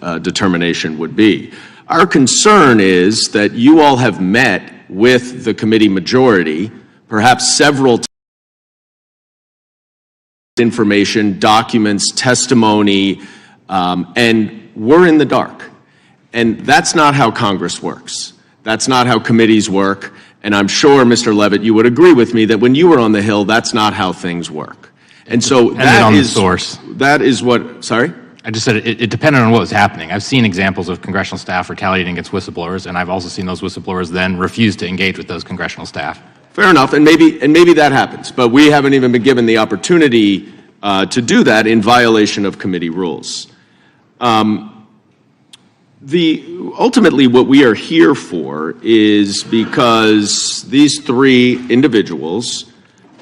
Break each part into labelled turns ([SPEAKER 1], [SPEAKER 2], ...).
[SPEAKER 1] determination would be. Our concern is that you all have met with the committee majority, perhaps several times, information, documents, testimony, and we're in the dark. And that's not how Congress works. That's not how committees work. And I'm sure, Mr. Levitt, you would agree with me that when you were on the Hill, that's not how things work. And so that is what, sorry?
[SPEAKER 2] I just said it depended on what was happening. I've seen examples of congressional staff retaliating against whistleblowers, and I've also seen those whistleblowers then refuse to engage with those congressional staff. Fair
[SPEAKER 1] enough, and maybe that happens, but we haven't even been given the opportunity to do that in violation of committee rules. Ultimately, what we are here for is because these three individuals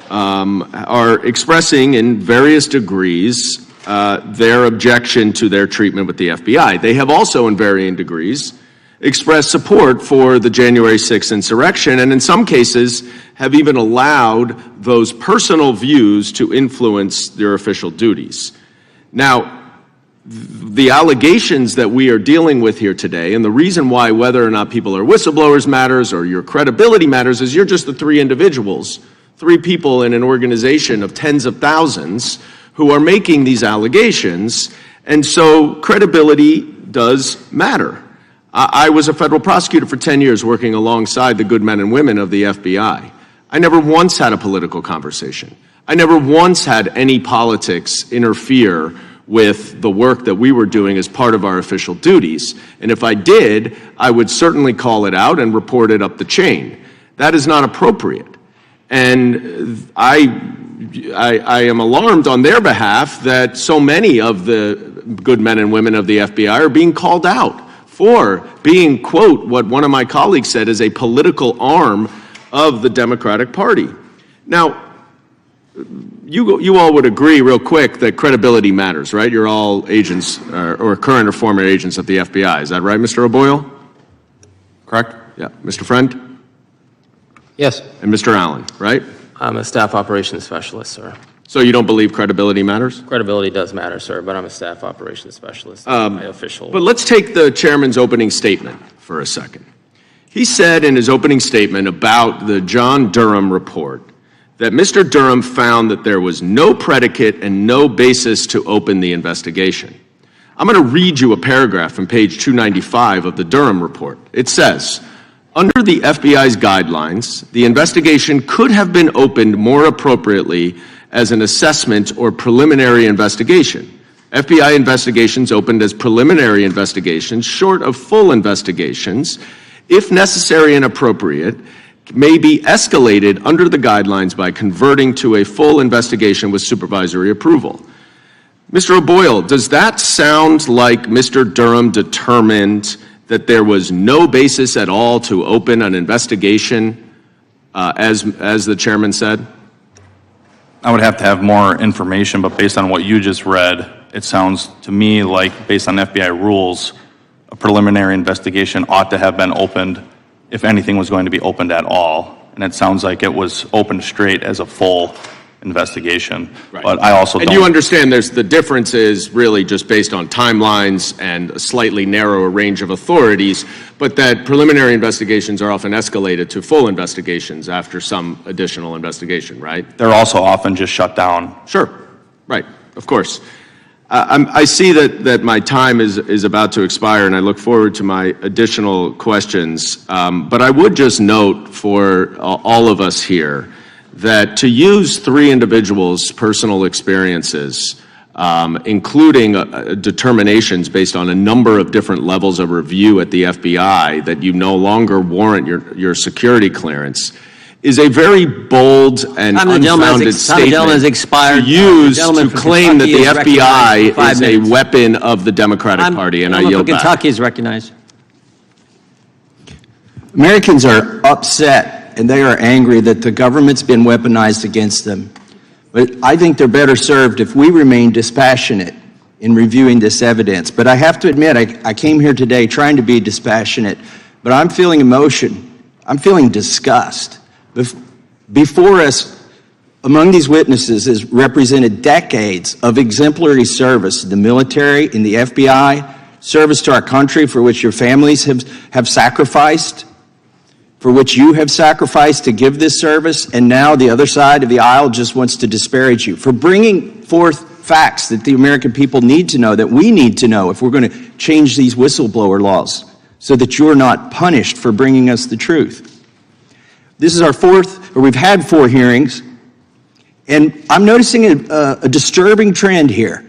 [SPEAKER 1] are expressing in various degrees their objection to their treatment with the FBI. They have also, in varying degrees, expressed support for the January 6th insurrection, and in some cases have even allowed those personal views to influence their official duties. Now, the allegations that we are dealing with here today, and the reason why whether or not people are whistleblowers matters or your credibility matters, is you're just the three individuals, three people in an organization of tens of thousands who are making these allegations, and so credibility does matter. I was a federal prosecutor for 10 years working alongside the good men and women of the FBI. I never once had a political conversation. I never once had any politics interfere with the work that we were doing as part of our official duties. And if I did, I would certainly call it out and report it up the chain. That is not appropriate. And I am alarmed on their behalf that so many of the good men and women of the FBI are being called out for being, quote, what one of my colleagues said is a political arm of the Democratic Party. Now, you all would agree real quick that credibility matters, right? You're all agents or current or former agents of the FBI. Is that right, Mr. O'Boyle? Correct? Yeah. Mr. Friend?
[SPEAKER 3] Yes.
[SPEAKER 1] And Mr. Allen, right?
[SPEAKER 3] I'm a staff operations specialist, sir.
[SPEAKER 1] So you don't believe credibility matters?
[SPEAKER 3] Credibility does matter, sir, but I'm a staff operations specialist. My official.
[SPEAKER 1] But let's take the chairman's opening statement for a second. He said in his opening statement about the John Durham report that Mr. Durham found that there was no predicate and no basis to open the investigation. I'm going to read you a paragraph from page 295 of the Durham report. It says, under the FBI's guidelines, the investigation could have been opened more appropriately as an assessment or preliminary investigation. FBI investigations opened as preliminary investigations, short of full investigations, if necessary and appropriate, may be escalated under the guidelines by converting to a full investigation with supervisory approval. Mr. O'Boyle, does that sound like Mr. Durham determined that there was no basis at all to open an investigation, as the chairman said?
[SPEAKER 4] I would have to have more information, but based on what you just read, it sounds to me like, based on FBI rules, a preliminary investigation ought to have been opened if anything was going to be opened at all. And it sounds like it was opened straight as a full investigation. Right. But I also don't.
[SPEAKER 1] And you understand the difference is really just based on timelines and a slightly narrower range of authorities, but that preliminary investigations are often escalated to full investigations after some additional investigation, right?
[SPEAKER 4] They're also often just shut down.
[SPEAKER 1] Sure, right, of course. I see that my time is about to expire, and I look forward to my additional questions. But I would just note for all of us here that to use three individuals' personal experiences, including determinations based on a number of different levels of review at the FBI that you no longer warrant your security clearance, is a very bold and unfounded statement to use to claim that the FBI is a weapon of the Democratic Party, and I yield back.
[SPEAKER 5] Kentucky is recognized.
[SPEAKER 6] Americans are upset and they are angry that the government's been weaponized against them. But I think they're better served if we remain dispassionate in reviewing this evidence. But I have to admit, I came here today trying to be dispassionate, but I'm feeling emotion. I'm feeling disgust. Before us, among these witnesses, is represented decades of exemplary service in the military, in the FBI, service to our country for which your families have sacrificed, for which you have sacrificed to give this service, and now the other side of the aisle just wants to disparage you, for bringing forth facts that the American people need to know, that we need to know if we're going to change these whistleblower laws so that you're not punished for bringing us the truth. This is our we've had 4 hearings, and I'm noticing a disturbing trend here.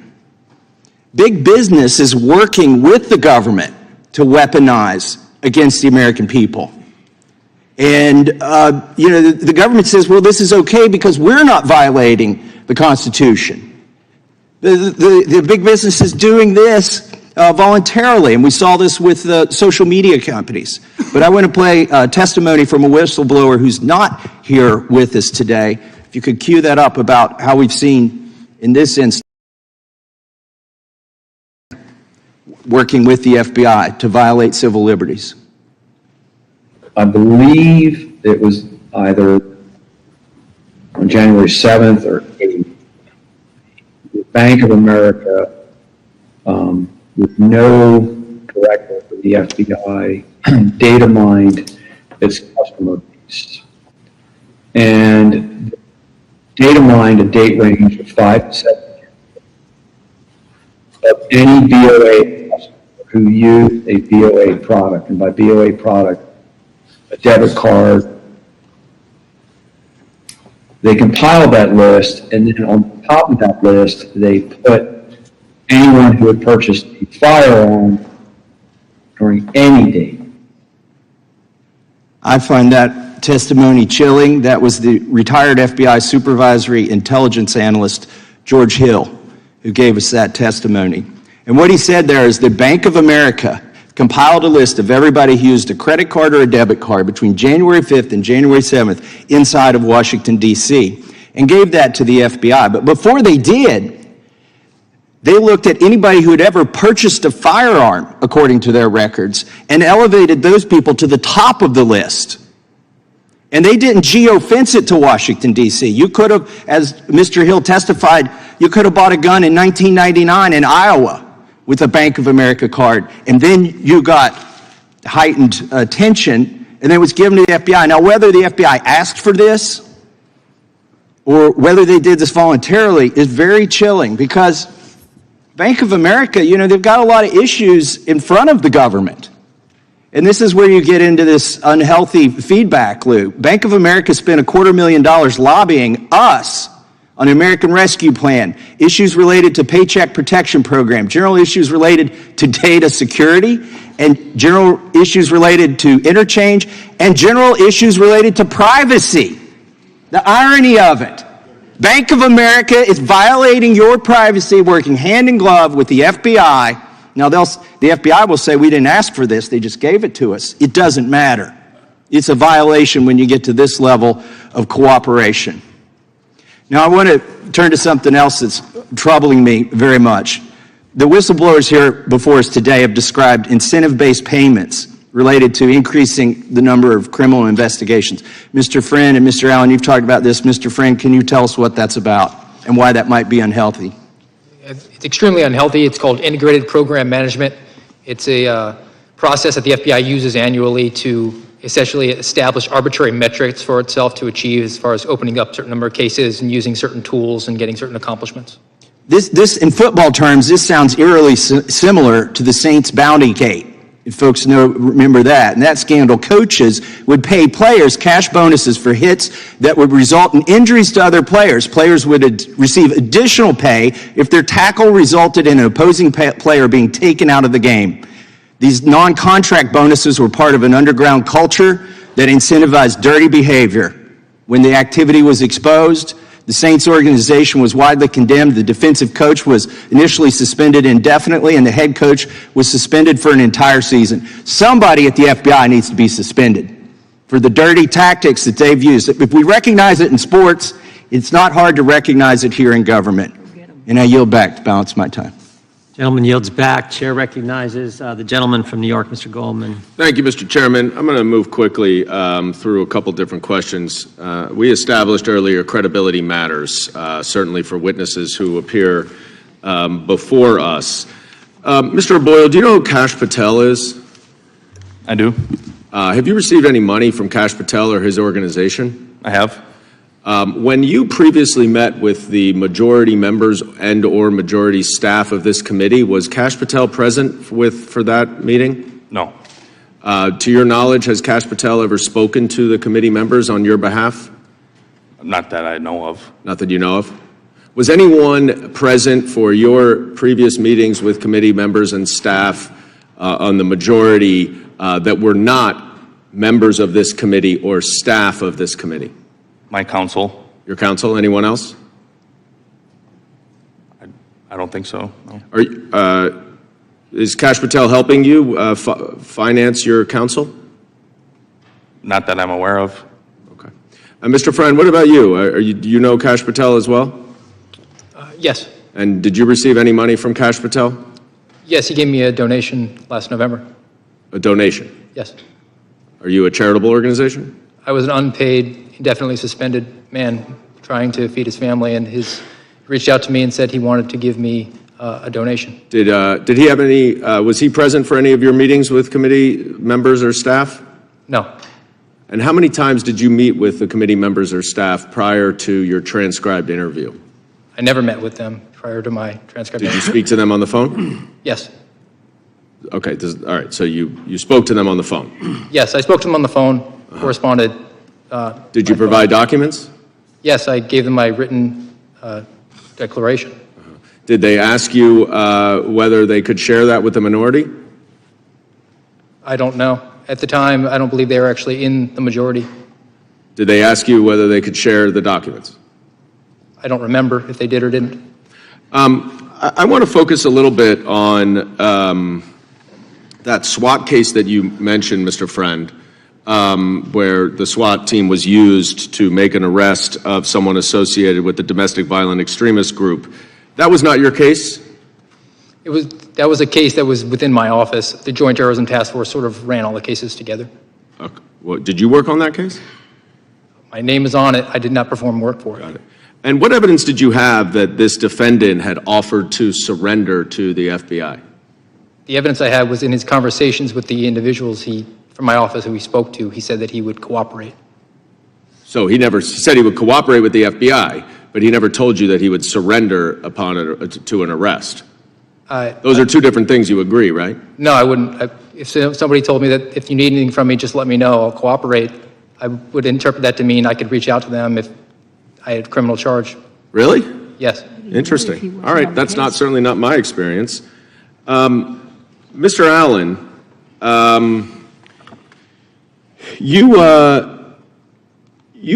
[SPEAKER 6] Big business is working with the government to weaponize against the American people. And, the government says, well, this is okay because we're not violating the Constitution. The big business is doing this voluntarily, and we saw this with social media companies. But I want to play testimony from a whistleblower who's not here with us today. If you could cue that up about how we've seen in this instance working with the FBI to violate civil liberties.
[SPEAKER 5] I believe it was either on January 7th or 8th, the Bank of America, with no directive from the FBI, data mined its customer base. And data mined a date range of 5 to 7 years of any BOA customer who used a BOA product. And by BOA product, a debit card. They compiled that list, and then on top of that list, they put anyone who had purchased a firearm during any date.
[SPEAKER 6] I find that testimony chilling. That was the retired FBI supervisory intelligence analyst, George Hill, who gave us that testimony. And what he said there is that Bank of America compiled a list of everybody who used a credit card or a debit card between January 5th and January 7th inside of Washington, D.C., and gave that to the FBI. But before they did, they looked at anybody who had ever purchased a firearm, according to their records, and elevated those people to the top of the list. And they didn't geofence it to Washington, D.C. You could have, as Mr. Hill testified, you could have bought a gun in 1999 in Iowa with a Bank of America card, and then you got heightened attention, and it was given to the FBI. Now, whether the FBI asked for this or whether they did this voluntarily is very chilling, because Bank of America, they've got a lot of issues in front of the government. And this is where you get into this unhealthy feedback loop. Bank of America spent $250,000 lobbying us on an American Rescue Plan, issues related to Paycheck Protection Program, general issues related to data security, and general issues related to interchange, and general issues related to privacy. The irony of it. Bank of America is violating your privacy, working hand in glove with the FBI. Now, the FBI will say, we didn't ask for this, they just gave it to us. It doesn't matter. It's a violation when you get to this level of cooperation. Now, I want to turn to something else that's troubling me very much. The whistleblowers here before us today have described incentive-based payments related to increasing the number of criminal investigations. Mr. Friend and Mr. Allen, you've talked about this. Mr. Friend, can you tell us what that's about and why that might be unhealthy?
[SPEAKER 7] It's extremely unhealthy. It's called integrated program management. It's a process that the FBI uses annually to essentially establish arbitrary metrics for itself to achieve as far as opening up a certain number of cases and using certain tools and getting certain accomplishments.
[SPEAKER 6] This in football terms, this sounds eerily similar to the Saints bounty gate. If folks remember that. And that scandal, coaches would pay players cash bonuses for hits that would result in injuries to other players. Players would receive additional pay if their tackle resulted in an opposing player being taken out of the game. These non-contract bonuses were part of an underground culture that incentivized dirty behavior. When the activity was exposed, the Saints organization was widely condemned. The defensive coach was initially suspended indefinitely, and the head coach was suspended for an entire season. Somebody at the FBI needs to be suspended for the dirty tactics that they've used. If we recognize it in sports, it's not hard to recognize it here in government. And I yield back to balance my time.
[SPEAKER 8] Gentleman yields back. Chair recognizes the gentleman from New York, Mr. Goldman.
[SPEAKER 1] Thank you, Mr. Chairman. I'm going to move quickly through a couple different questions. We established earlier credibility matters, certainly for witnesses who appear before us. Mr. Boyle, do you know who Kash Patel is?
[SPEAKER 4] I do.
[SPEAKER 1] Have you received any money from Kash Patel or his organization?
[SPEAKER 4] I have.
[SPEAKER 1] When you previously met with the majority members and/or majority staff of this committee, was Kash Patel present for that meeting?
[SPEAKER 4] No.
[SPEAKER 1] To your knowledge, has Kash Patel ever spoken to the committee members on your behalf?
[SPEAKER 4] Not that I know of.
[SPEAKER 1] Not that you know of. Was anyone present for your previous meetings with committee members and staff on the majority that were not members of this committee or staff of this committee?
[SPEAKER 4] My counsel.
[SPEAKER 1] Your counsel? Anyone else?
[SPEAKER 4] I don't think so. No.
[SPEAKER 1] Is Kash Patel helping you finance your counsel?
[SPEAKER 4] Not that I'm aware of.
[SPEAKER 1] Okay. Mr. Friend, what about you? Do you know Kash Patel as well?
[SPEAKER 7] Yes.
[SPEAKER 1] And did you receive any money from Kash Patel?
[SPEAKER 7] Yes, he gave me a donation last November.
[SPEAKER 1] A donation?
[SPEAKER 7] Yes.
[SPEAKER 1] Are you a charitable organization?
[SPEAKER 7] I was an unpaid, indefinitely suspended man trying to feed his family, and he reached out to me and said he wanted to give me a donation.
[SPEAKER 1] Did he have any, was he present for any of your meetings with committee members or staff?
[SPEAKER 7] No.
[SPEAKER 1] And how many times did you meet with the committee members or staff prior to your transcribed interview?
[SPEAKER 7] I never met with them prior to my transcript.
[SPEAKER 1] Did you speak to them on the phone?
[SPEAKER 7] Yes.
[SPEAKER 1] Okay, all right, so you spoke to them on the phone.
[SPEAKER 7] Yes, I spoke to them on the phone, corresponded.
[SPEAKER 1] Did you provide documents?
[SPEAKER 7] Yes, I gave them my written declaration.
[SPEAKER 1] Did they ask you whether they could share that with the minority?
[SPEAKER 7] I don't know. At the time, I don't believe they were actually in the majority.
[SPEAKER 1] Did they ask you whether they could share the documents?
[SPEAKER 7] I don't remember if they did or didn't.
[SPEAKER 1] I want to focus a little bit on that SWAT case that you mentioned, Mr. Friend, where the SWAT team was used to make an arrest of someone associated with the domestic violent extremist group. That was not your case?
[SPEAKER 7] That was a case that was within my office. The Joint Terrorism Task Force sort of ran all the cases together.
[SPEAKER 1] Okay. Well, did you work on that case?
[SPEAKER 7] My name is on it. I did not perform work for it.
[SPEAKER 1] Got it. And what evidence did you have that this defendant had offered to surrender to the FBI?
[SPEAKER 7] The evidence I had was in his conversations with the individuals from my office who he spoke to. He said that he would cooperate.
[SPEAKER 1] So he said he would cooperate with the FBI, but he never told you that he would surrender to an arrest. Those are two different things, you agree, right?
[SPEAKER 7] No, I wouldn't. If somebody told me that if you need anything from me, just let me know, I'll cooperate, I would interpret that to mean I could reach out to them if I had a criminal charge. Really? Yes.
[SPEAKER 1] Interesting. All right, that's certainly not my experience. Mr. Allen, you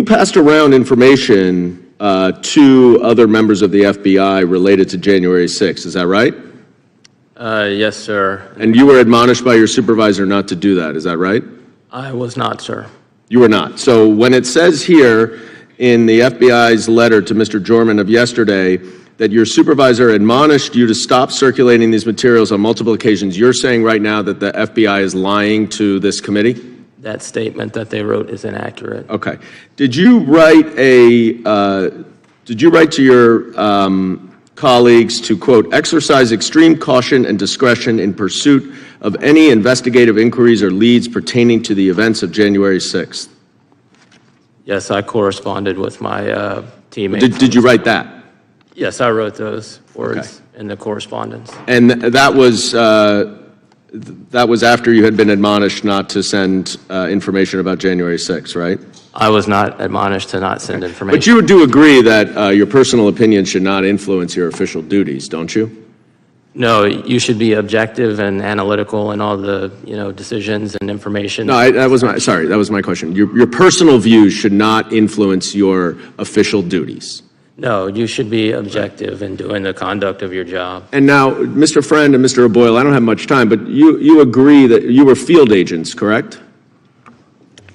[SPEAKER 1] passed around information to other members of the FBI related to January 6th, is that right?
[SPEAKER 3] Yes, sir.
[SPEAKER 1] And you were admonished by your supervisor not to do that, is that right?
[SPEAKER 3] I was not, sir.
[SPEAKER 1] You were not. So when it says here in the FBI's letter to Mr. Jorman of yesterday that your supervisor admonished you to stop circulating these materials on multiple occasions, you're saying right now that the FBI is lying to this committee?
[SPEAKER 3] That statement that they wrote is inaccurate.
[SPEAKER 1] Okay. Did you write to your colleagues to, quote, exercise extreme caution and discretion in pursuit of any investigative inquiries or leads pertaining to the events of January 6th?
[SPEAKER 3] Yes, I corresponded with my teammates.
[SPEAKER 1] Did you write that?
[SPEAKER 3] Yes, I wrote those words in the correspondence.
[SPEAKER 1] And that was after you had been admonished not to send information about January 6th, right?
[SPEAKER 3] I was not admonished to not send information.
[SPEAKER 1] But you do agree that your personal opinion should not influence your official duties, don't you?
[SPEAKER 3] No, you should be objective and analytical in all the, decisions and information.
[SPEAKER 1] No, that was my question. Your personal views should not influence your official duties.
[SPEAKER 3] No, you should be objective in doing the conduct of your job.
[SPEAKER 1] And now, Mr. Friend and Mr. O'Boyle, I don't have much time, but you agree that you were field agents, correct?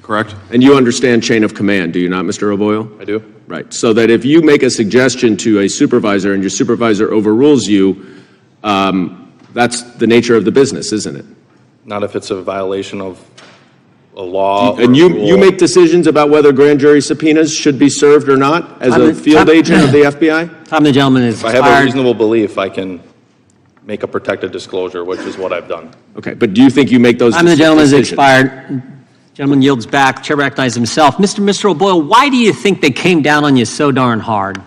[SPEAKER 4] Correct.
[SPEAKER 1] And you understand chain of command, do you not, Mr. O'Boyle?
[SPEAKER 4] I do.
[SPEAKER 1] Right. So that if you make a suggestion to a supervisor and your supervisor overrules you, that's the nature of the business, isn't it?
[SPEAKER 4] Not if it's a violation of a law.
[SPEAKER 1] And you make decisions about whether grand jury subpoenas should be served or not as a field agent of the FBI?
[SPEAKER 8] Time the gentleman is
[SPEAKER 4] If I have a reasonable belief, I can make a protected disclosure, which is what I've done.
[SPEAKER 1] Okay, but do you think you make those
[SPEAKER 8] Time of the gentleman has
[SPEAKER 1] decisions?
[SPEAKER 8] expired. Gentleman yields back. Chair recognizes himself. Mr. O'Boyle, why do you think they came down on you so darn hard?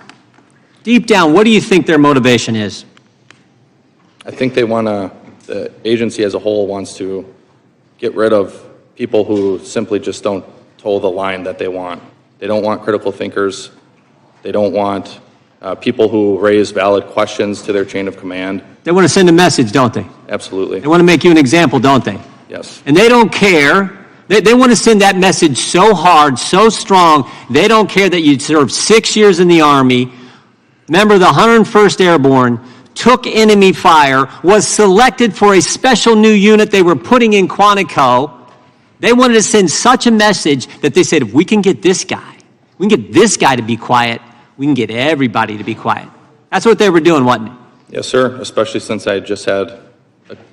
[SPEAKER 8] Deep down, what do you think their motivation is?
[SPEAKER 4] I think they want to, the agency as a whole wants to get rid of people who simply just don't toe the line that they want. They don't want critical thinkers. They don't want people who raise valid questions to their chain of command.
[SPEAKER 8] They want to send a message, don't they?
[SPEAKER 4] Absolutely.
[SPEAKER 8] They want to make you an example, don't they?
[SPEAKER 4] Yes.
[SPEAKER 8] And they don't care. They want to send that message so hard, so strong, they don't care that you served 6 years in the Army, member of the 101st Airborne, took enemy fire, was selected for a special new unit they were putting in Quantico. They wanted to send such a message that they said, if we can get this guy, we can get this guy to be quiet, we can get everybody to be quiet. That's what they were doing, wasn't it?
[SPEAKER 4] Yes, sir, especially since I just had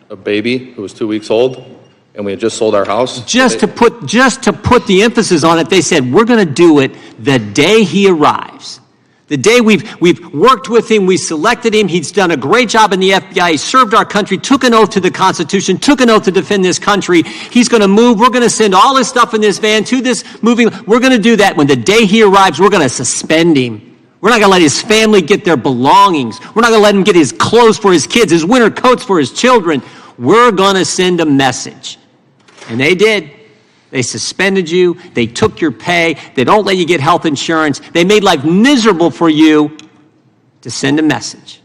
[SPEAKER 4] a baby who was 2 weeks old, and we had just sold our house.
[SPEAKER 8] Just to put the emphasis on it, they said, we're going to do it the day he arrives. The day we've worked with him, we selected him, he's done a great job in the FBI, he served our country, took an oath to the Constitution, took an oath to defend this country. He's going to move, we're going to send all his stuff in this van to this moving. We're going to do that. When the day he arrives, we're going to suspend him. We're not going to let his family get their belongings. We're not going to let him get his clothes for his kids, his winter coats for his children. We're going to send a message. And they did. They suspended you. They took your pay. They don't let you get health insurance. They made life miserable for you to send a message.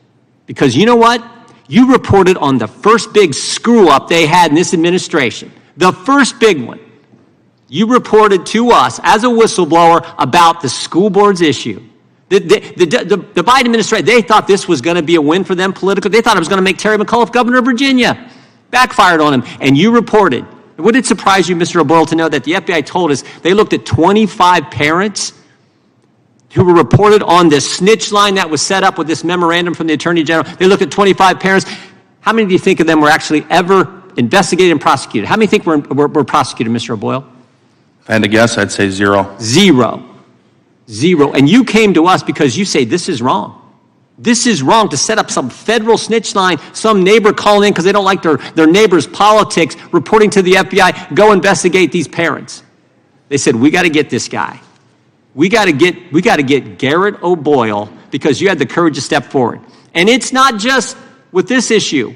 [SPEAKER 8] Because you know what? You reported on the first big screw-up they had in this administration. The first big one. You reported to us as a whistleblower about the school board's issue. The Biden administration, they thought this was going to be a win for them politically. They thought it was going to make Terry McAuliffe governor of Virginia. Backfired on him. And you reported. Would it surprise you, Mr. O'Boyle, to know that the FBI told us they looked at 25 parents who were reported on this snitch line that was set up with this memorandum from the Attorney General? They looked at 25 parents. How many do you think of them were actually ever investigated and prosecuted? How many think were prosecuted, Mr. O'Boyle?
[SPEAKER 4] If I had to guess, I'd say 0.
[SPEAKER 8] Zero. And you came to us because you say this is wrong. This is wrong to set up some federal snitch line, some neighbor calling in because they don't like their neighbor's politics, reporting to the FBI, go investigate these parents. They said, we got to get this guy. We got to get Garrett O'Boyle because you had the courage to step forward. And it's not just with this issue,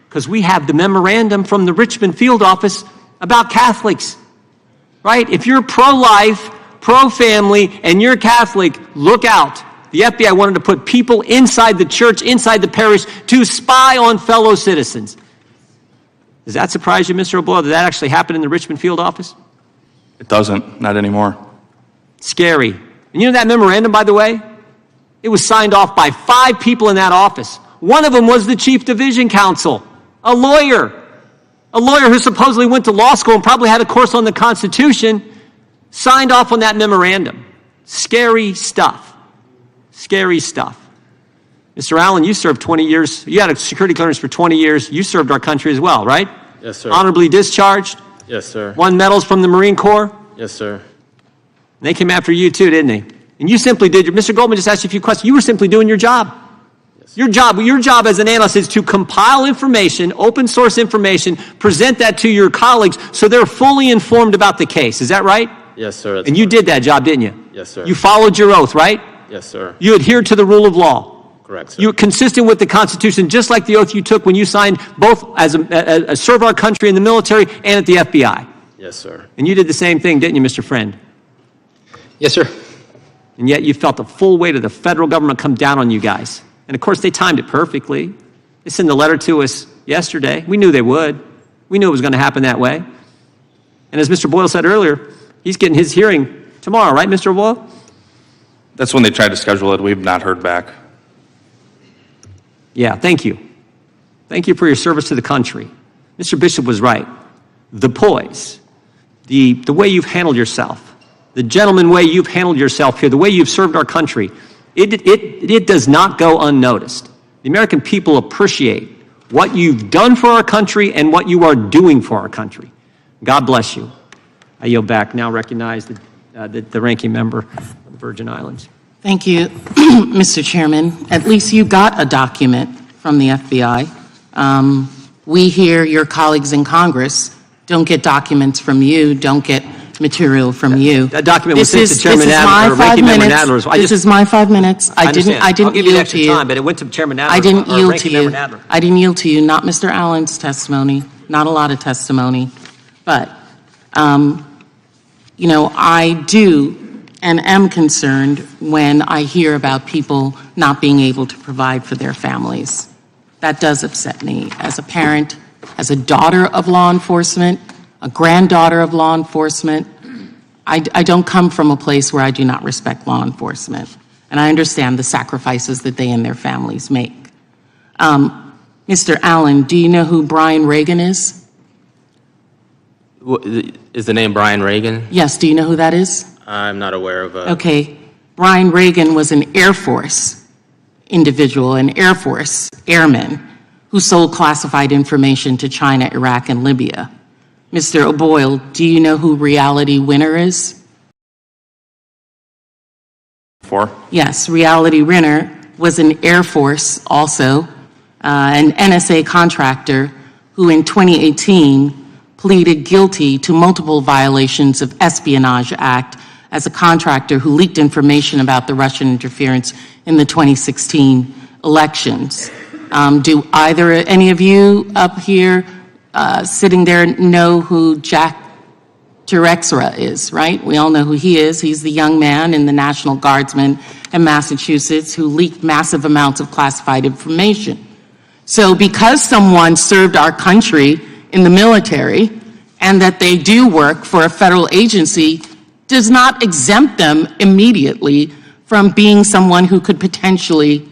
[SPEAKER 8] because we have the memorandum from the Richmond field office about Catholics, right? If you're pro-life, pro-family, and you're Catholic, look out. The FBI wanted to put people inside the church, inside the parish, to spy on fellow citizens. Does that surprise you, Mr. O'Boyle, that actually happened in the Richmond field office?
[SPEAKER 4] It doesn't, not anymore.
[SPEAKER 8] Scary. And you know that memorandum, by the way? It was signed off by 5 people in that office. One of them was the chief division counsel, a lawyer who supposedly went to law school and probably had a course on the Constitution, signed off on that memorandum. Scary stuff. Scary stuff. Mr. Allen, you served 20 years. You had a security clearance for 20 years. You served our country as well, right?
[SPEAKER 3] Yes, sir.
[SPEAKER 8] Honorably discharged.
[SPEAKER 3] Yes, sir.
[SPEAKER 8] Won medals from the Marine Corps.
[SPEAKER 3] Yes, sir.
[SPEAKER 8] And they came after you too, didn't they? And you simply did. Mr. Goldman just asked you a few questions. You were simply doing your job.
[SPEAKER 3] Yes.
[SPEAKER 8] Your job as an analyst is to compile information, open source information, present that to your colleagues so they're fully informed about the case. Is that right?
[SPEAKER 3] Yes, sir.
[SPEAKER 8] And you did that job, didn't you?
[SPEAKER 3] Yes, sir.
[SPEAKER 8] You followed your oath, right?
[SPEAKER 3] Yes, sir.
[SPEAKER 8] You adhered to the rule of law.
[SPEAKER 3] Correct, sir.
[SPEAKER 8] You were consistent with the Constitution, just like the oath you took when you signed both as a serve our country in the military and at the FBI.
[SPEAKER 3] Yes, sir.
[SPEAKER 8] And you did the same thing, didn't you, Mr. Friend?
[SPEAKER 7] Yes, sir.
[SPEAKER 8] And yet you felt the full weight of the federal government come down on you guys. And of course, they timed it perfectly. They sent a letter to us yesterday. We knew they would. We knew it was going to happen that way. And as Mr. Boyle said earlier, he's getting his hearing tomorrow, right, Mr. Boyle?
[SPEAKER 4] That's when they tried to schedule it. We've not heard back.
[SPEAKER 8] Yeah, thank you. Thank you for your service to the country. Mr. Bishop was right. The poise, the way you've handled yourself, the gentleman way you've handled yourself here, the way you've served our country, it does not go unnoticed. The American people appreciate what you've done for our country and what you are doing for our country. God bless you. I yield back. Now recognize the ranking member of the Virgin Islands.
[SPEAKER 9] Thank you, Mr. Chairman. At least you got a document from the FBI. We here, your colleagues in Congress, don't get documents from you, don't get material from you.
[SPEAKER 8] That document was sent to Chairman
[SPEAKER 9] This is my
[SPEAKER 8] Adler,
[SPEAKER 9] 5
[SPEAKER 8] Ranking Member
[SPEAKER 9] minutes.
[SPEAKER 8] Nadler.
[SPEAKER 9] This is my 5 minutes. I
[SPEAKER 8] understand.
[SPEAKER 9] didn't
[SPEAKER 8] I'll give you
[SPEAKER 9] yield
[SPEAKER 8] extra
[SPEAKER 9] to you.
[SPEAKER 8] time, but it went to Chairman Adler.
[SPEAKER 9] I didn't
[SPEAKER 8] or
[SPEAKER 9] yield
[SPEAKER 8] Ranking
[SPEAKER 9] to you.
[SPEAKER 8] Member Nadler.
[SPEAKER 9] I didn't yield to you, not Mr. Allen's testimony, not a lot of testimony. But, you know, I do and am concerned when I hear about people not being able to provide for their families. That does upset me as a parent, as a daughter of law enforcement, a granddaughter of law enforcement. I don't come from a place where I do not respect law enforcement, and I understand the sacrifices that they and their families make. Mr. Allen, do you know who Brian Reagan is?
[SPEAKER 3] Is the name Brian Reagan?
[SPEAKER 9] Yes, do you know who that is?
[SPEAKER 3] I'm not aware of a...
[SPEAKER 9] Okay, Brian Reagan was an Air Force individual, an Air Force airman who sold classified information to China, Iraq, and Libya. Mr. O'Boyle, do you know who Reality Winner is? Yes, Reality Winner was an Air Force also, an NSA contractor who in 2018 pleaded guilty to multiple violations of Espionage Act as a contractor who leaked information about the Russian interference in the 2016 elections. Do any of you up here sitting there know who Jack Terexra is, right? We all know who he is. He's the young man in the National Guardsman in Massachusetts who leaked massive amounts of classified information. So because someone served our country in the military and that they do work for a federal agency does not exempt them immediately from being someone who could potentially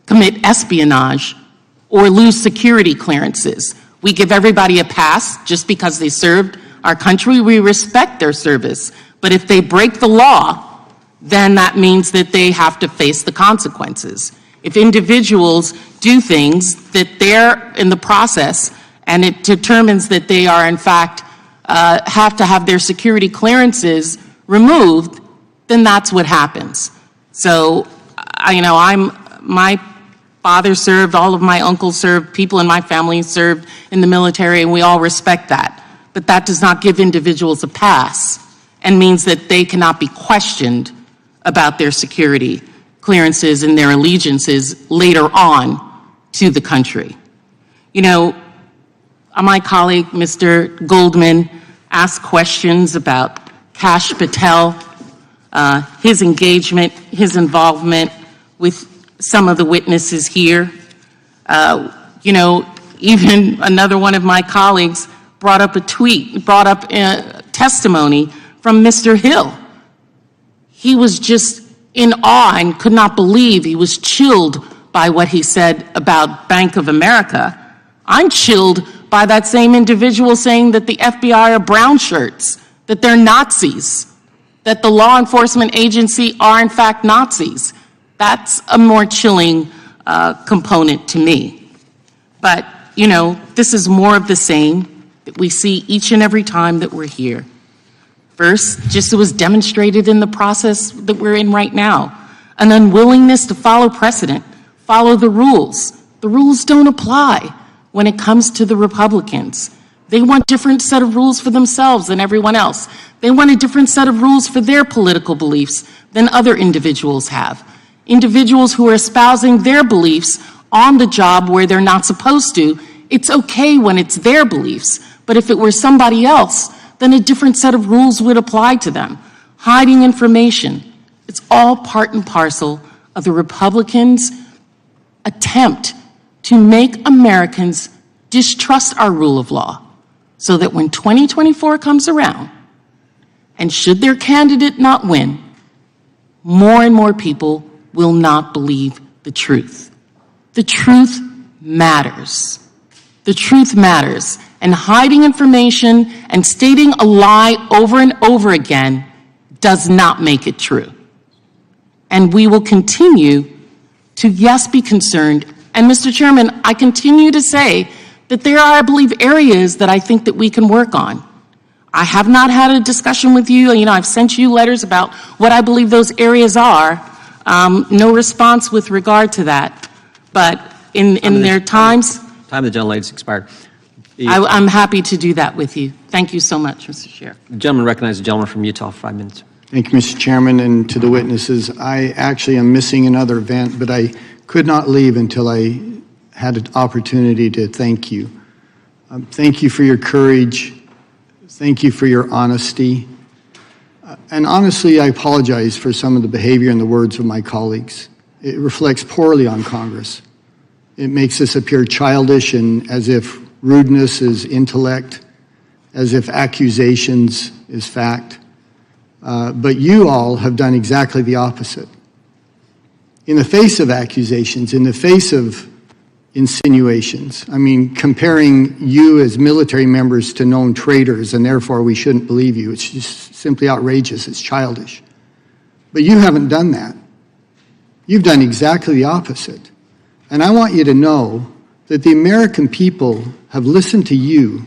[SPEAKER 9] commit espionage or lose security clearances. We give everybody a pass just because they served our country. We respect their service. But if they break the law, then that means that they have to face the consequences. If individuals do things that they're in the process and it determines that they are in fact have to have their security clearances removed, then that's what happens. So, my father served, all of my uncles served, people in my family served in the military, and we all respect that. But that does not give individuals a pass and means that they cannot be questioned about their security clearances and their allegiances later on to the country. You know, my colleague, Mr. Goldman, asked questions about Kash Patel, his engagement, his involvement with some of the witnesses here. Even another one of my colleagues brought up a testimony from Mr. Hill. He was just in awe and could not believe, he was chilled by what he said about Bank of America. I'm chilled by that same individual saying that the FBI are brown shirts, that they're Nazis, that the law enforcement agency are in fact Nazis. That's a more chilling component to me. But, this is more of the same that we see each and every time that we're here. First, just as was demonstrated in the process that we're in right now, an unwillingness to follow precedent, follow the rules. The rules don't apply when it comes to the Republicans. They want a different set of rules for themselves than everyone else. They want a different set of rules for their political beliefs than other individuals have. Individuals who are espousing their beliefs on the job where they're not supposed to, it's okay when it's their beliefs, but if it were somebody else, then a different set of rules would apply to them. Hiding information, it's all part and parcel of the Republicans' attempt to make Americans distrust our rule of law, so that when 2024 comes around, and should their candidate not win, more and more people will not believe the truth. The truth matters. The truth matters. And hiding information and stating a lie over and over again does not make it true. And we will continue to, yes, be concerned. And Mr. Chairman, I continue to say that there are, I believe, areas that I think that we can work on. I have not had a discussion with you. I've sent you letters about what I believe those areas are. No response with regard to that. But in their times,
[SPEAKER 8] Time of the gentlelady's expired.
[SPEAKER 9] I'm happy to do that with you. Thank you so much, Mr. Chair.
[SPEAKER 8] The gentleman recognizes the gentleman from Utah for 5 minutes.
[SPEAKER 10] Thank you, Mr. Chairman, and to the witnesses. I actually am missing another event, but I could not leave until I had an opportunity to thank you. Thank you for your courage. Thank you for your honesty. And honestly, I apologize for some of the behavior and the words of my colleagues. It reflects poorly on Congress. It makes us appear childish and as if rudeness is intellect, as if accusations is fact. But you all have done exactly the opposite. In the face of accusations, in the face of insinuations, I mean, comparing you as military members to known traitors and therefore we shouldn't believe you, it's just simply outrageous, it's childish. But you haven't done that. You've done exactly the opposite. And I want you to know that the American people have listened to you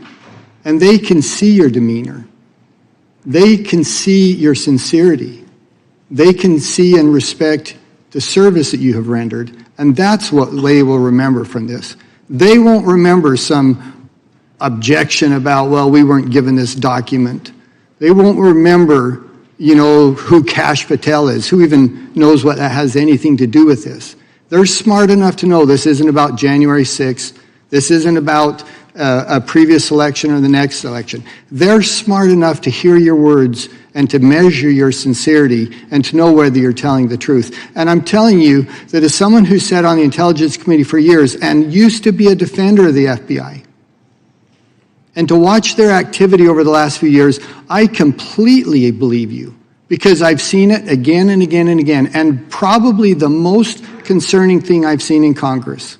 [SPEAKER 10] and they can see your demeanor. They can see your sincerity. They can see and respect the service that you have rendered, and that's what they will remember from this. They won't remember some objection about, well, we weren't given this document. They won't remember, who Kash Patel is, who even knows what that has anything to do with this. They're smart enough to know this isn't about January 6th. This isn't about a previous election or the next election. They're smart enough to hear your words and to measure your sincerity and to know whether you're telling the truth. And I'm telling you that as someone who sat on the Intelligence Committee for years and used to be a defender of the FBI, and to watch their activity over the last few years, I completely believe you because I've seen it again and again and again. And probably the most concerning thing I've seen in Congress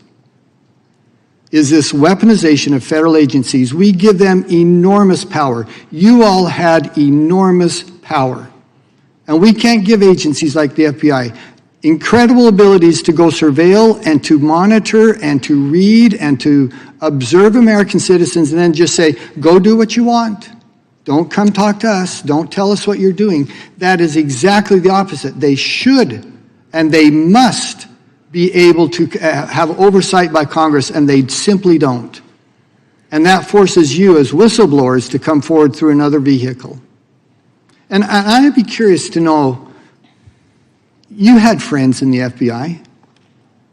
[SPEAKER 10] is this weaponization of federal agencies. We give them enormous power. You all had enormous power. And we can't give agencies like the FBI incredible abilities to go surveil and to monitor and to read and to observe American citizens and then just say, go do what you want. Don't come talk to us. Don't tell us what you're doing. That is exactly the opposite. They should and they must be able to have oversight by Congress, and they simply don't. And that forces you as whistleblowers to come forward through another vehicle. And I'd be curious to know, you had friends in the FBI.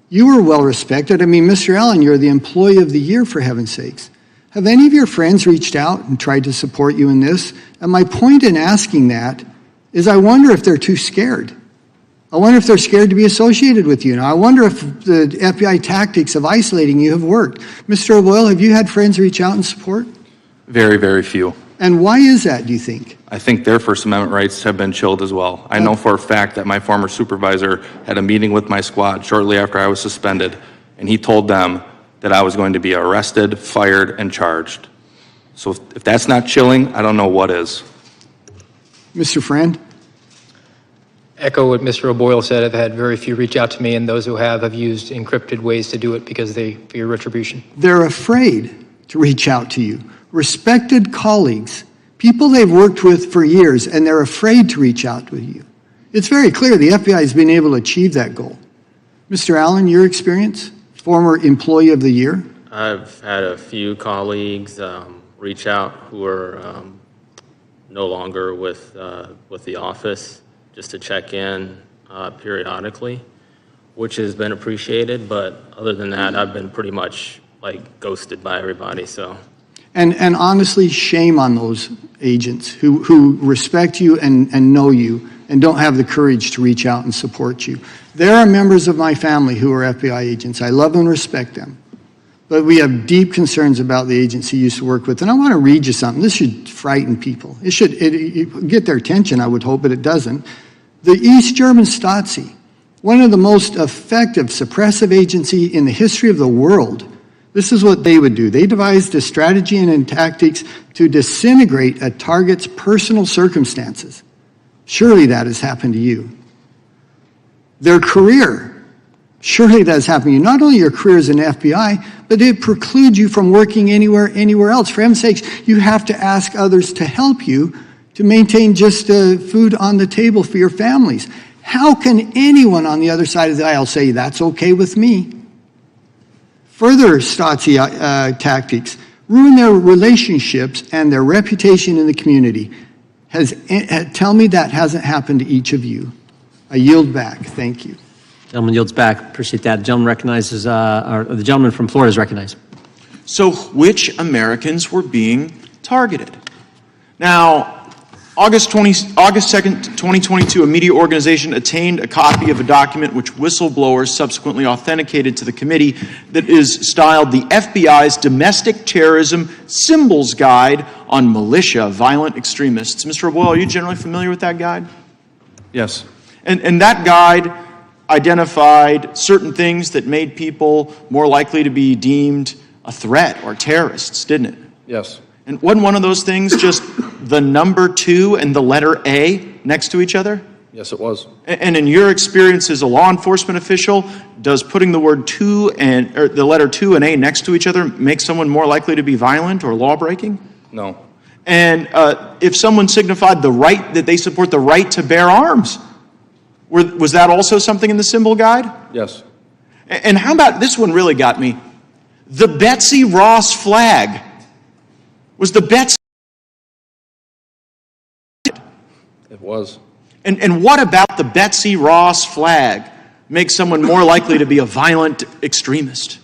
[SPEAKER 10] You were well respected. I mean, Mr. Allen, you're the Employee of the Year, for heaven's sakes. Have any of your friends reached out and tried to support you in this? And my point in asking that is I wonder if they're too scared. I wonder if they're scared to be associated with you. Now, I wonder if the FBI tactics of isolating you have worked. Mr. O'Boyle, have you had friends reach out and support?
[SPEAKER 4] Very, very few.
[SPEAKER 10] And why is that, do you think?
[SPEAKER 4] I think their First Amendment rights have been chilled as well. I know for a fact that my former supervisor had a meeting with my squad shortly after I was suspended, and he told them that I was going to be arrested, fired, and charged. So if that's not chilling, I don't know what is.
[SPEAKER 10] Mr. Friend?
[SPEAKER 7] Echo what Mr. O'Boyle said. I've had very few reach out to me, and those who have used encrypted ways to do it because they fear retribution.
[SPEAKER 10] They're afraid to reach out to you. Respected colleagues, people they've worked with for years, and they're afraid to reach out to you. It's very clear the FBI has been able to achieve that goal. Mr. Allen, your experience? Former Employee of the Year?
[SPEAKER 3] I've had a few colleagues reach out who are no longer with the office, just to check in periodically, which has been appreciated. But other than that, I've been pretty much like ghosted by everybody. So,
[SPEAKER 10] and honestly, shame on those agents who respect you and know you and don't have the courage to reach out and support you. There are members of my family who are FBI agents. I love and respect them. But we have deep concerns about the agency you used to work with. And I want to read you something. This should frighten people. It should get their attention, I would hope, but it doesn't. The East German Stasi, one of the most effective suppressive agency in the history of the world, this is what they would do. They devised a strategy and tactics to disintegrate a target's personal circumstances. Surely that has happened to you. Their career, surely that has happened to you. Not only your career as an FBI, but it precludes you from working anywhere else. For heaven's sakes, you have to ask others to help you to maintain just food on the table for your families. How can anyone on the other side of the aisle say, that's okay with me? further Stasi tactics, ruin their relationships and their reputation in the community. Tell me that hasn't happened to each of you. I yield back. Thank you.
[SPEAKER 8] Gentleman yields back. Appreciate that. The gentleman recognizes, the gentleman from Florida is recognized.
[SPEAKER 11] So which Americans were being targeted? Now, August 2nd, 2022, a media organization obtained a copy of a document which whistleblowers subsequently authenticated to the committee that is styled the FBI's Domestic Terrorism Symbols Guide on Militia Violent Extremists. Mr. O'Boyle, are you generally familiar with that guide?
[SPEAKER 4] Yes.
[SPEAKER 11] And that guide identified certain things that made people more likely to be deemed a threat or terrorists, didn't it?
[SPEAKER 4] Yes.
[SPEAKER 11] And wasn't one of those things just the number 2 and the letter A next to each other?
[SPEAKER 4] Yes, it was.
[SPEAKER 11] And in your experience as a law enforcement official, does putting the word 2 and or the letter 2 and A next to each other make someone more likely to be violent or law-breaking?
[SPEAKER 4] No.
[SPEAKER 11] And if someone signified the right that they support the right to bear arms, was that also something in the symbol guide?
[SPEAKER 4] Yes.
[SPEAKER 11] And how about this one? Really got me. The Betsy Ross flag. Was the Betsy?
[SPEAKER 4] It was.
[SPEAKER 11] And what about the Betsy Ross flag makes someone more likely to be a violent extremist?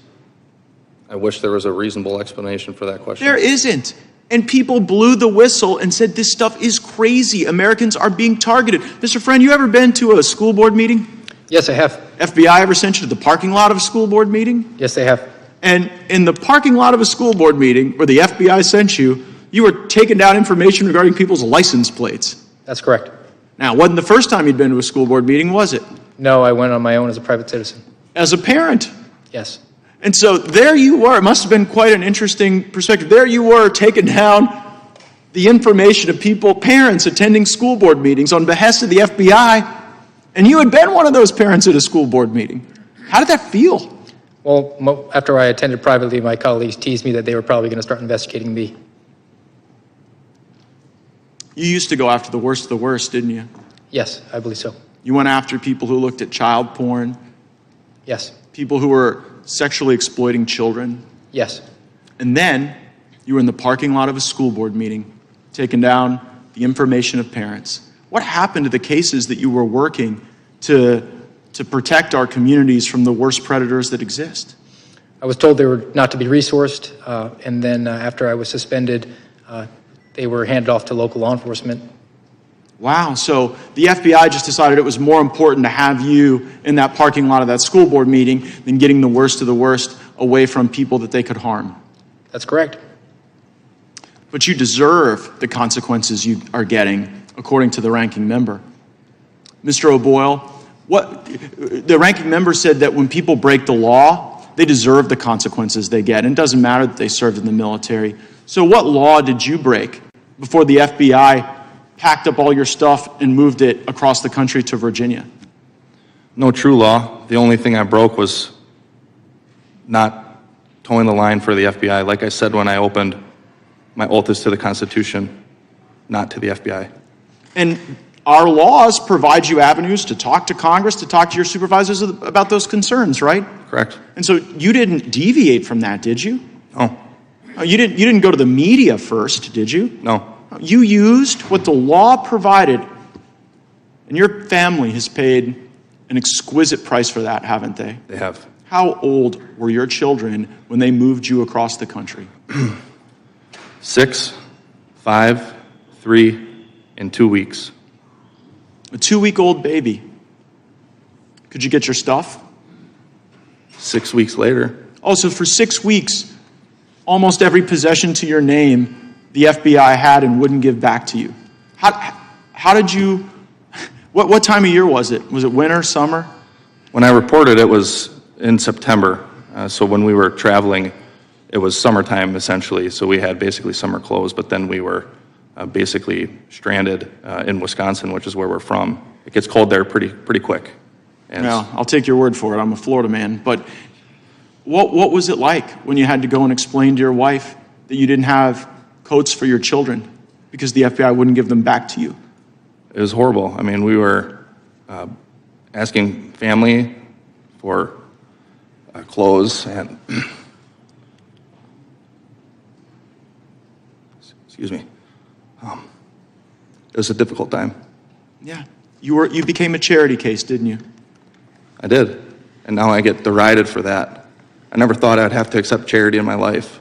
[SPEAKER 4] I wish there was a reasonable explanation for that question.
[SPEAKER 11] There isn't. And people blew the whistle and said this stuff is crazy. Americans are being targeted. Mr. Friend, you ever been to a school board meeting?
[SPEAKER 7] Yes, I have.
[SPEAKER 11] FBI ever sent you to the parking lot of a school board meeting?
[SPEAKER 7] Yes, they have.
[SPEAKER 11] And in the parking lot of a school board meeting where the FBI sent you, you were taking down information regarding people's license plates.
[SPEAKER 7] That's correct.
[SPEAKER 11] Now, it wasn't the first time you'd been to a school board meeting, was it?
[SPEAKER 7] No, I went on my own as a private citizen.
[SPEAKER 11] As a parent.
[SPEAKER 7] Yes.
[SPEAKER 11] And so there you were. It must have been quite an interesting perspective. There you were taking down the information of people, parents attending school board meetings on behest of the FBI, and you had been one of those parents at a school board meeting. How did that feel?
[SPEAKER 7] Well, after I attended privately, my colleagues teased me that they were probably going to start investigating me.
[SPEAKER 11] You used to go after the worst of the worst, didn't you?
[SPEAKER 7] Yes, I believe so.
[SPEAKER 11] You went after people who looked at child porn,
[SPEAKER 7] Yes.
[SPEAKER 11] people who were sexually exploiting children.
[SPEAKER 7] Yes.
[SPEAKER 11] And then you were in the parking lot of a school board meeting, taking down the information of parents. What happened to the cases that you were working to protect our communities from the worst predators that exist?
[SPEAKER 7] I was told they were not to be resourced, and then after I was suspended, they were handed off to local law enforcement.
[SPEAKER 11] Wow, so the FBI just decided it was more important to have you in that parking lot of that school board meeting than getting the worst of the worst away from people that they could harm.
[SPEAKER 7] That's correct.
[SPEAKER 11] But you deserve the consequences you are getting, according to the ranking member. Mr. O'Boyle, the ranking member said that when people break the law, they deserve the consequences they get. And it doesn't matter that they served in the military. So what law did you break before the FBI packed up all your stuff and moved it across the country to Virginia?
[SPEAKER 4] No true law. The only thing I broke was not towing the line for the FBI. Like I said when I opened, my oath is to the Constitution, not to the FBI.
[SPEAKER 11] And our laws provide you avenues to talk to Congress, to talk to your supervisors about those concerns, right?
[SPEAKER 4] Correct.
[SPEAKER 11] And so you didn't deviate from that, did you?
[SPEAKER 4] No.
[SPEAKER 11] You didn't go to the media first, did you?
[SPEAKER 4] No.
[SPEAKER 11] You used what the law provided, and your family has paid an exquisite price for that, haven't they?
[SPEAKER 4] They have.
[SPEAKER 11] How old were your children when they moved you across the country?
[SPEAKER 4] 6, 5, 3, and 2 weeks.
[SPEAKER 11] A 2-week-old baby. Could you get your stuff?
[SPEAKER 4] 6 weeks later.
[SPEAKER 11] Also, for 6 weeks, almost every possession to your name the FBI had and wouldn't give back to you. How did you, what time of year was it? Was it winter, summer?
[SPEAKER 4] When I reported, it was in September. So when we were traveling, it was summertime essentially. So we had basically summer clothes, but then we were basically stranded in Wisconsin, which is where we're from. It gets cold there pretty quick. And
[SPEAKER 11] well, I'll take your word for it. I'm a Florida man. But what was it like when you had to go and explain to your wife that you didn't have coats for your children because the FBI wouldn't give them back to you?
[SPEAKER 4] It was horrible. I mean, we were asking family for clothes, and excuse me. It was a difficult time.
[SPEAKER 11] Yeah. You became a charity case, didn't you?
[SPEAKER 4] I did, and now I get derided for that. I never thought I'd have to accept charity in my life.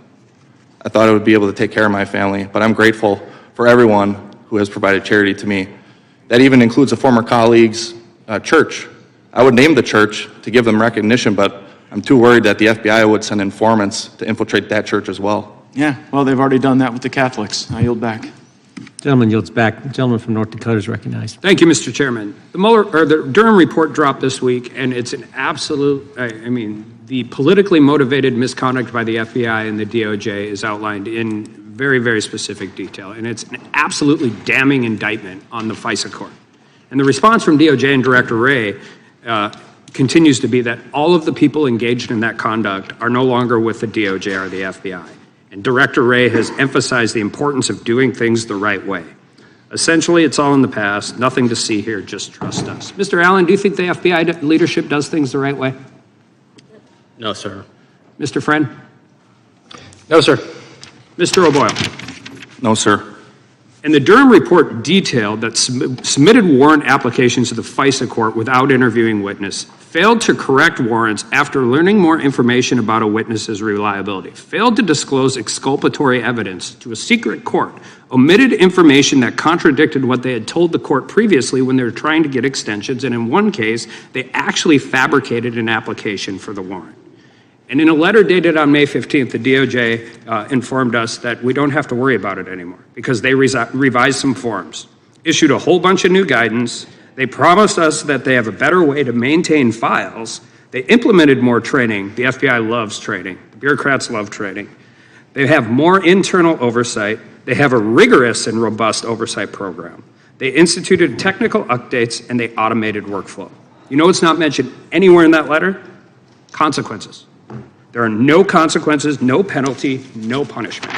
[SPEAKER 4] I thought I would be able to take care of my family, but I'm grateful for everyone who has provided charity to me. That even includes a former colleague's church. I would name the church to give them recognition, but I'm too worried that the FBI would send informants to infiltrate that church as well.
[SPEAKER 11] Yeah, well, they've already done that with the Catholics. I yield back.
[SPEAKER 8] Gentleman yields back. The gentleman from North Dakota is recognized.
[SPEAKER 12] Thank you, Mr. Chairman. The Durham report dropped this week, and it's an absolute, the politically motivated misconduct by the FBI and the DOJ is outlined in very, very specific detail, and it's an absolutely damning indictment on the FISA court. And the response from DOJ and Director Wray continues to be that all of the people engaged in that conduct are no longer with the DOJ or the FBI. And Director Wray has emphasized the importance of doing things the right way. Essentially, it's all in the past, nothing to see here, just trust us. Mr. Allen, do you think the FBI leadership does things the right way?
[SPEAKER 3] No, sir.
[SPEAKER 12] Mr. Friend?
[SPEAKER 7] No, sir.
[SPEAKER 12] Mr. O'Boyle?
[SPEAKER 4] No, sir.
[SPEAKER 12] And the Durham report detailed that submitted warrant applications to the FISA court without interviewing witness, failed to correct warrants after learning more information about a witness's reliability, failed to disclose exculpatory evidence to a secret court, omitted information that contradicted what they had told the court previously when they were trying to get extensions, and in one case, they actually fabricated an application for the warrant. And in a letter dated on May 15th, the DOJ informed us that we don't have to worry about it anymore because they revised some forms, issued a whole bunch of new guidance. They promised us that they have a better way to maintain files. They implemented more training. The FBI loves training. The bureaucrats love training. They have more internal oversight. They have a rigorous and robust oversight program. They instituted technical updates and they automated workflow. You know what's not mentioned anywhere in that letter? Consequences. There are no consequences, no penalty, no punishment.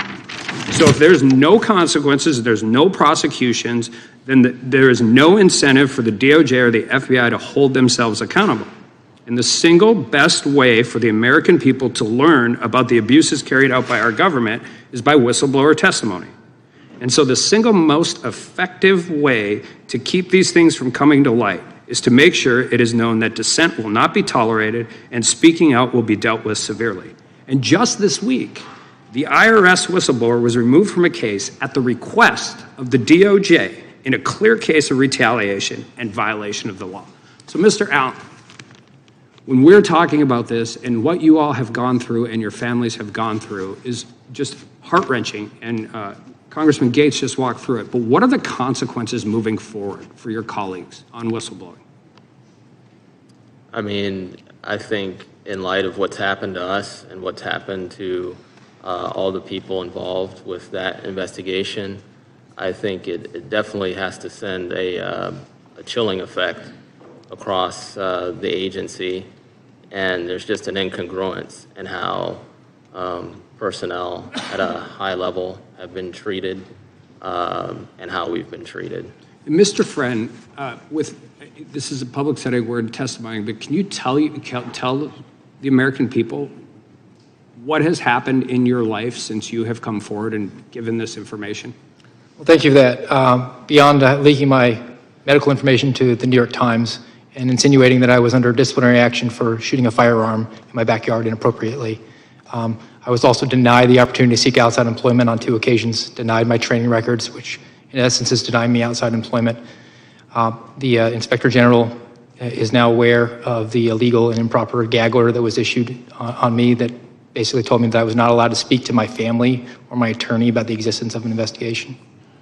[SPEAKER 12] So if there's no consequences, there's no prosecutions, then there is no incentive for the DOJ or the FBI to hold themselves accountable. And the single best way for the American people to learn about the abuses carried out by our government is by whistleblower testimony. And so the single most effective way to keep these things from coming to light is to make sure it is known that dissent will not be tolerated and speaking out will be dealt with severely. And just this week, the IRS whistleblower was removed from a case at the request of the DOJ in a clear case of retaliation and violation of the law. So, Mr. Allen, when we're talking about this and what you all have gone through and your families have gone through is just heart-wrenching, and Congressman Gates just walked through it, but what are the consequences moving forward for your colleagues on whistleblowing?
[SPEAKER 3] I think in light of what's happened to us and what's happened to all the people involved with that investigation, I think it definitely has to send a chilling effect across the agency, and there's just an incongruence in how personnel at a high level have been treated and how we've been treated.
[SPEAKER 12] Mr. Friend, this is a public setting, we're testifying, but can you tell the American people what has happened in your life since you have come forward and given this information?
[SPEAKER 7] Well, thank you for that. Beyond leaking my medical information to the New York Times and insinuating that I was under disciplinary action for shooting a firearm in my backyard inappropriately, I was also denied the opportunity to seek outside employment on 2 occasions, denied my training records, which in essence is denying me outside employment. The Inspector General is now aware of the illegal and improper gag order that was issued on me that basically told me that I was not allowed to speak to my family or my attorney about the existence of an investigation.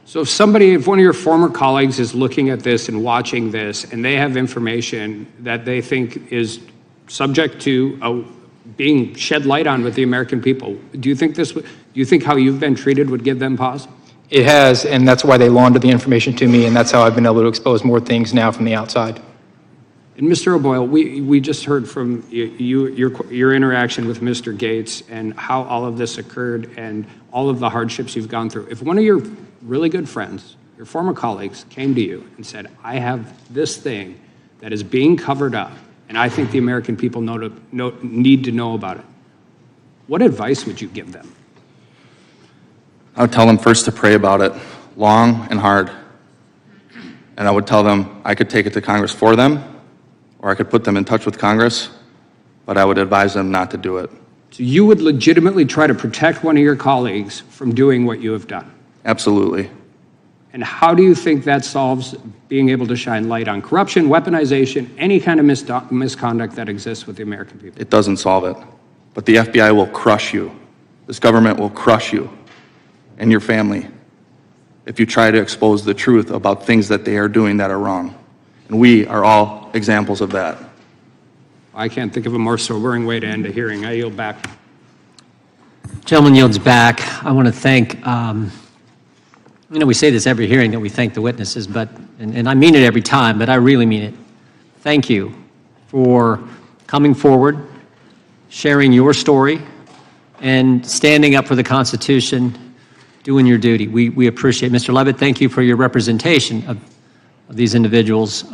[SPEAKER 12] So if one of your former colleagues is looking at this and watching this and they have information that they think is subject to being shed light on with the American people, do you think how you've been treated would give them pause?
[SPEAKER 7] It has, and that's why they laundered the information to me, and that's how I've been able to expose more things now from the outside.
[SPEAKER 12] And Mr. O'Boyle, we just heard from your interaction with Mr. Gates and how all of this occurred and all of the hardships you've gone through. If one of your really good friends, your former colleagues, came to you and said, I have this thing that is being covered up, and I think the American people need to know about it, what advice would you give them?
[SPEAKER 4] I would tell them first to pray about it, long and hard. And I would tell them I could take it to Congress for them, or I could put them in touch with Congress, but I would advise them not to do it.
[SPEAKER 12] So you would legitimately try to protect one of your colleagues from doing what you have done?
[SPEAKER 4] Absolutely.
[SPEAKER 12] And how do you think that solves being able to shine light on corruption, weaponization, any kind of misconduct that exists with the American people?
[SPEAKER 4] It doesn't solve it. But the FBI will crush you. This government will crush you and your family if you try to expose the truth about things that they are doing that are wrong. And we are all examples of that.
[SPEAKER 12] I can't think of a more sobering way to end a hearing. I yield back.
[SPEAKER 8] Gentleman yields back. I want to thank, we say this every hearing that we thank the witnesses, but, and I mean it every time, but I really mean it. Thank you for coming forward, sharing your story, and standing up for the Constitution, doing your duty. We appreciate it. Mr. Levitt, thank you for your representation of these individuals.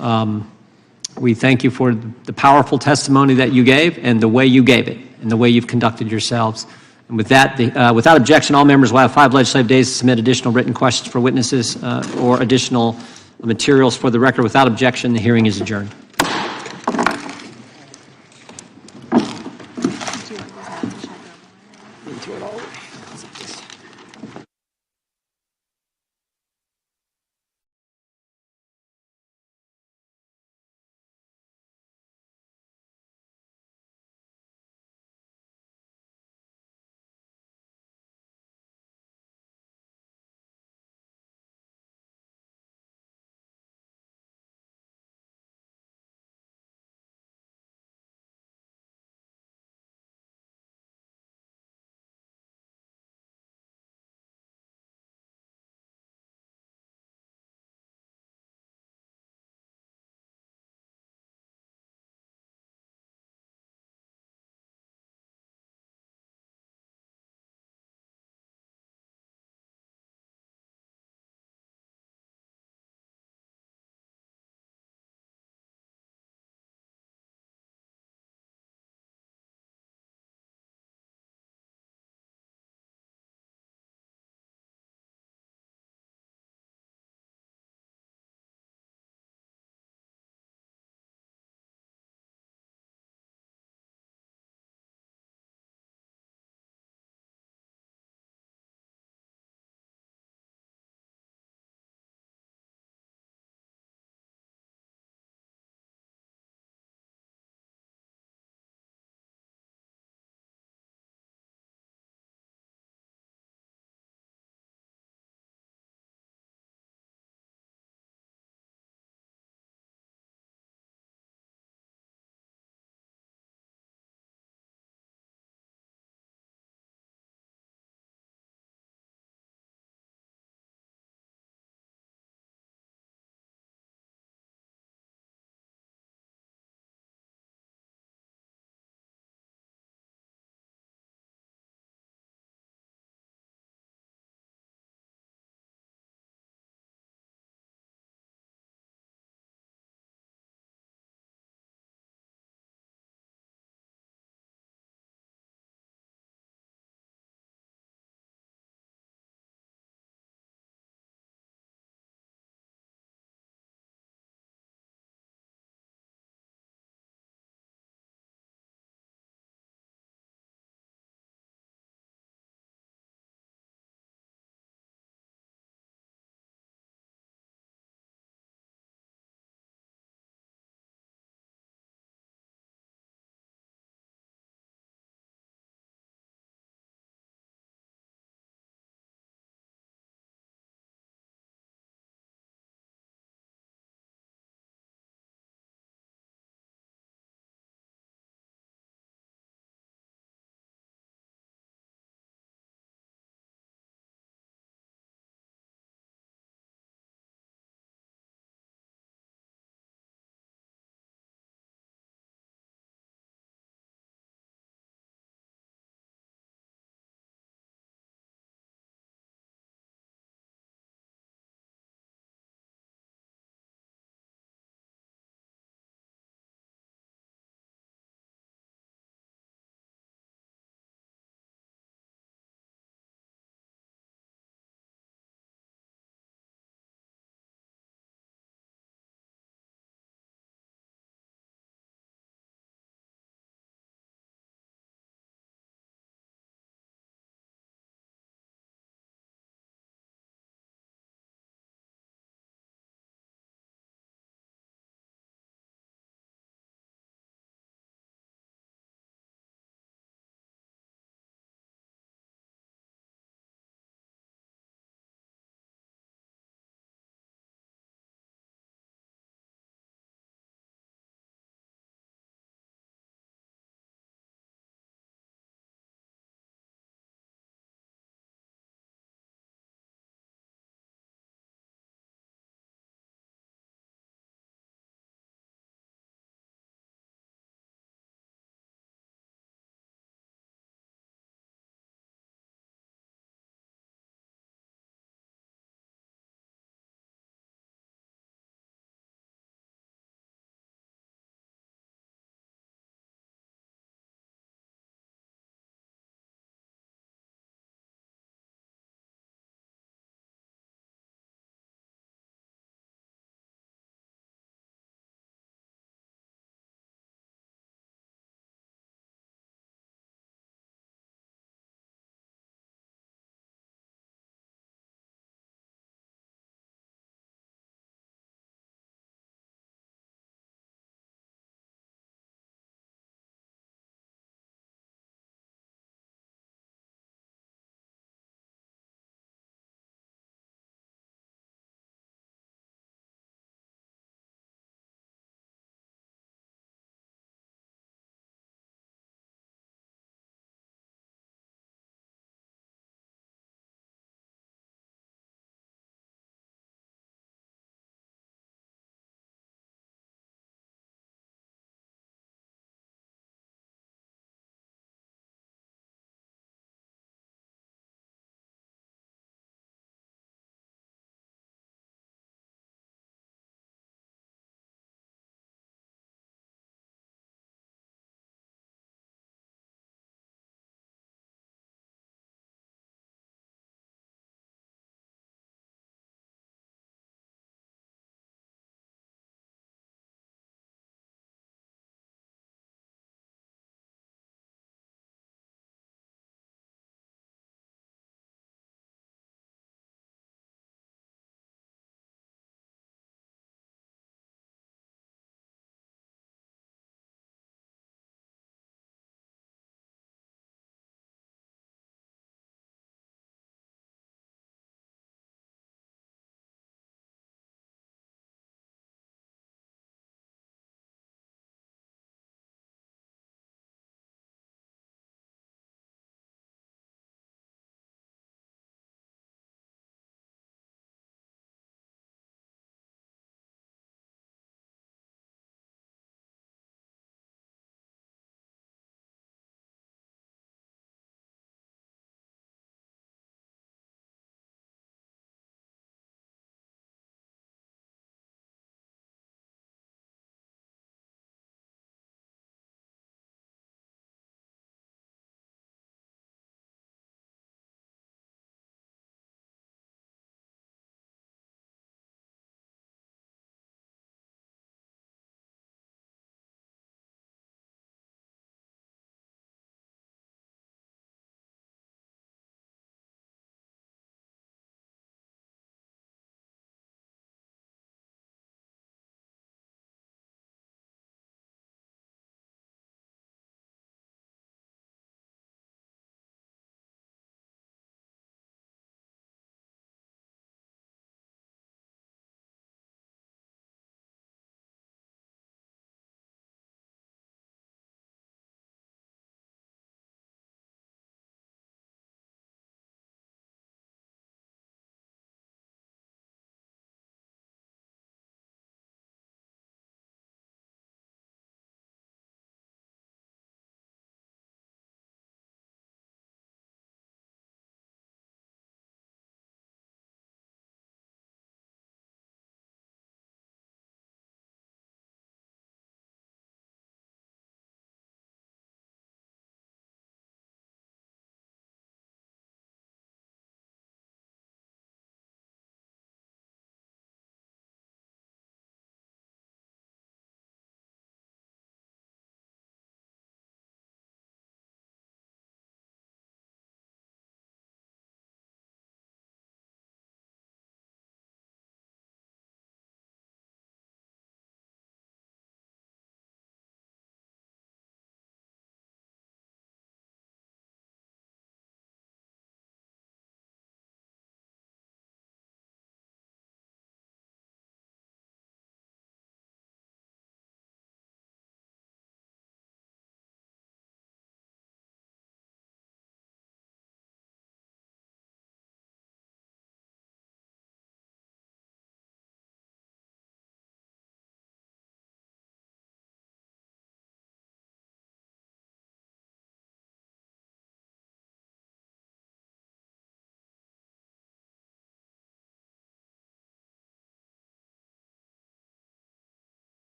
[SPEAKER 8] We thank you for the powerful testimony that you gave and the way you gave it and the way you've conducted yourselves. And with that, without objection, all members will have 5 legislative days to submit additional written questions for witnesses or additional materials for the record. Without objection, the hearing is adjourned.